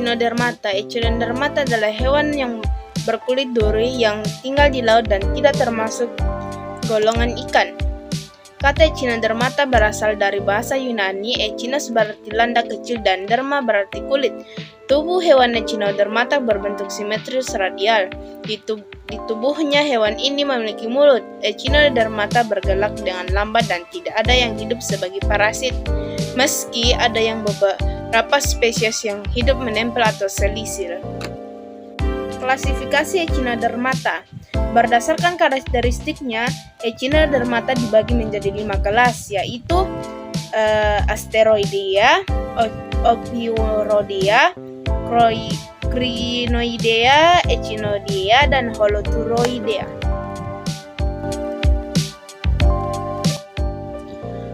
Echinodermata. Echinodermata adalah hewan yang berkulit duri yang tinggal di laut dan tidak termasuk golongan ikan. Kata Echinodermata berasal dari bahasa Yunani. Echinos berarti landak kecil dan derma berarti kulit. Tubuh hewan Echinodermata berbentuk simetris radial. Di tubuhnya hewan ini memiliki mulut. Echinodermata bergerak dengan lambat dan tidak ada yang hidup sebagai parasit. Meski ada yang beberapa spesies yang hidup menempel atau selisir. Klasifikasi Echinodermata. Berdasarkan karakteristiknya, Echinodermata dibagi menjadi 5 kelas, yaitu Asteroidea, Ophiuroidea, Crinoidea, Echinoidea, dan Holoturoidea.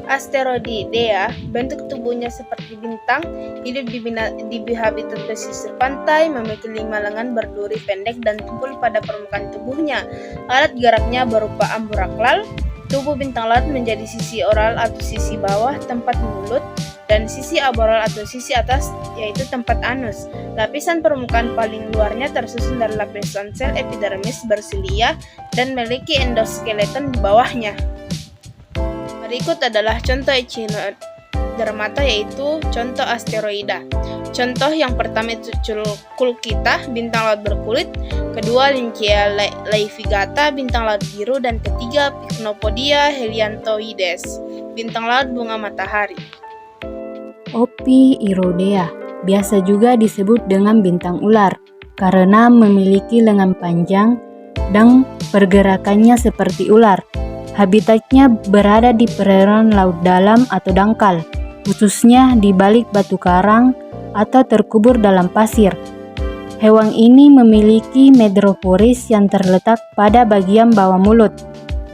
Asteroidea, bentuk tubuhnya seperti bintang, hidup di habitat pesisir pantai, memiliki 5 lengan berduri pendek dan tumpul pada permukaan tubuhnya. Alat geraknya berupa amburaklal. Tubuh bintang laut menjadi sisi oral atau sisi bawah tempat mulut, dan sisi aboral atau sisi atas yaitu tempat anus. Lapisan permukaan paling luarnya tersusun dari lapisan sel epidermis bersilia dan memiliki endoskeleton di bawahnya. Berikut adalah contoh Echinodermata, yaitu contoh asteroida. Contoh yang pertama itu Culquita, bintang laut berkulit. Kedua Lynchea laevigata, bintang laut biru. Dan ketiga Pycnopodia heliantoides, bintang laut bunga matahari. Ophiuroidea biasa juga disebut dengan bintang ular karena memiliki lengan panjang dan pergerakannya seperti ular. Habitatnya berada di perairan laut dalam atau dangkal, khususnya di balik batu karang atau terkubur dalam pasir. Hewan ini memiliki medroporis yang terletak pada bagian bawah mulut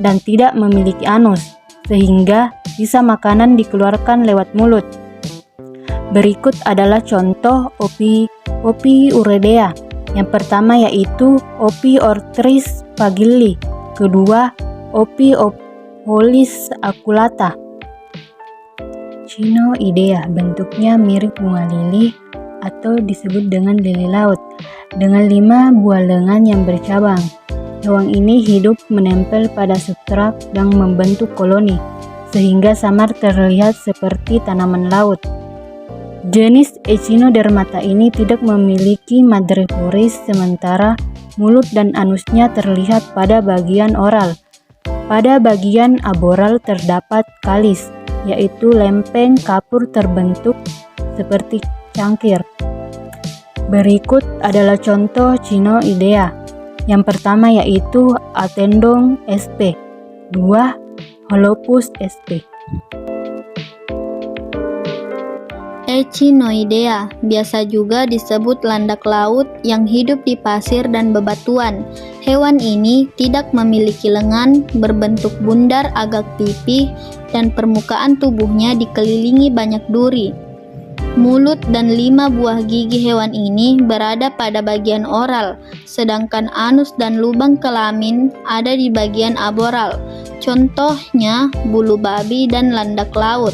dan tidak memiliki anus, sehingga sisa makanan dikeluarkan lewat mulut. Berikut adalah contoh Ophiuroidea. Yang pertama yaitu Ophiorhynchus pagilli, kedua Ophiopolis aculata. Crinoidea, bentuknya mirip bunga lili atau disebut dengan lili laut, dengan 5 buah lengan yang bercabang. Hewan ini hidup menempel pada substrat dan membentuk koloni, sehingga samar terlihat seperti tanaman laut. Jenis Echinodermata ini tidak memiliki madreporis, sementara mulut dan anusnya terlihat pada bagian oral. Pada bagian aboral terdapat kalis, yaitu lempeng kapur terbentuk seperti cangkir. Berikut adalah contoh Crinoidea. Yang pertama yaitu Atendon sp. 2. Holopus sp. Echinoidea biasa juga disebut landak laut yang hidup di pasir dan bebatuan. Hewan ini tidak memiliki lengan, berbentuk bundar agak pipih, dan permukaan tubuhnya dikelilingi banyak duri. Mulut dan 5 buah gigi hewan ini berada pada bagian oral, sedangkan anus dan lubang kelamin ada di bagian aboral. Contohnya bulu babi dan landak laut.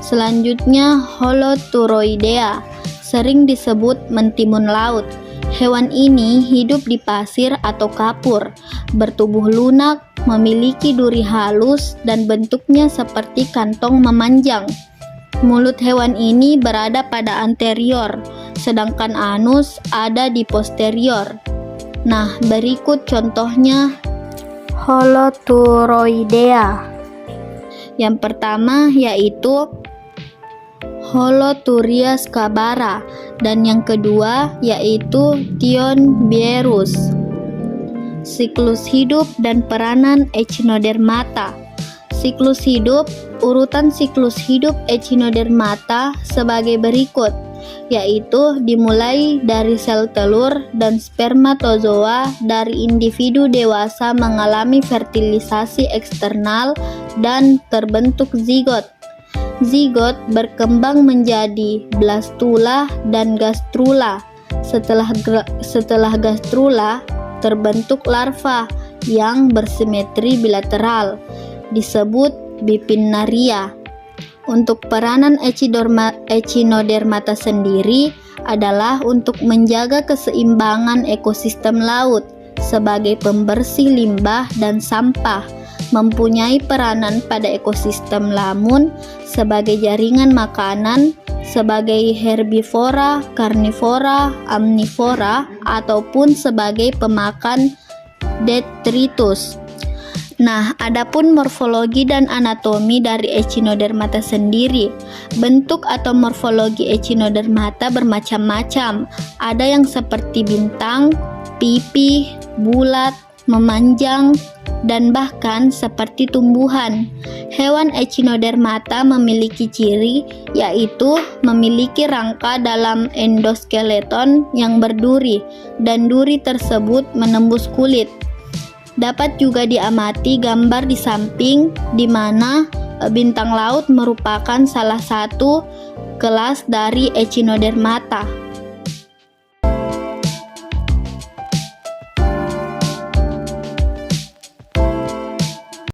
Selanjutnya Holoturoidea, sering disebut mentimun laut. Hewan ini hidup di pasir atau kapur, bertubuh lunak, memiliki duri halus dan bentuknya seperti kantong memanjang. Mulut hewan ini berada pada anterior, sedangkan anus ada di posterior. Nah, berikut contohnya Holoturoidea. Yang pertama yaitu Holoturia scabara, dan yang kedua yaitu Thionbierus. Siklus hidup dan peranan Echinodermata. Siklus hidup, urutan siklus hidup Echinodermata sebagai berikut, yaitu dimulai dari sel telur dan spermatozoa. Dari individu dewasa mengalami fertilisasi eksternal dan terbentuk zigot. Zigot berkembang menjadi blastula dan gastrula. Setelah gastrula, terbentuk larva yang bersimetri bilateral, disebut bipinnaria. Untuk peranan Echinodermata sendiri adalah untuk menjaga keseimbangan ekosistem laut sebagai pembersih limbah dan sampah, mempunyai peranan pada ekosistem lamun sebagai jaringan makanan, sebagai herbivora, karnivora, omnivora, ataupun sebagai pemakan detritus. Nah, adapun morfologi dan anatomi dari Echinodermata sendiri. Bentuk atau morfologi Echinodermata bermacam-macam. Ada yang seperti bintang, pipih, bulat, memanjang, dan bahkan seperti tumbuhan. Hewan Echinodermata memiliki ciri yaitu memiliki rangka dalam endoskeleton yang berduri dan duri tersebut menembus kulit. Dapat juga diamati gambar di samping di mana bintang laut merupakan salah satu kelas dari Echinodermata.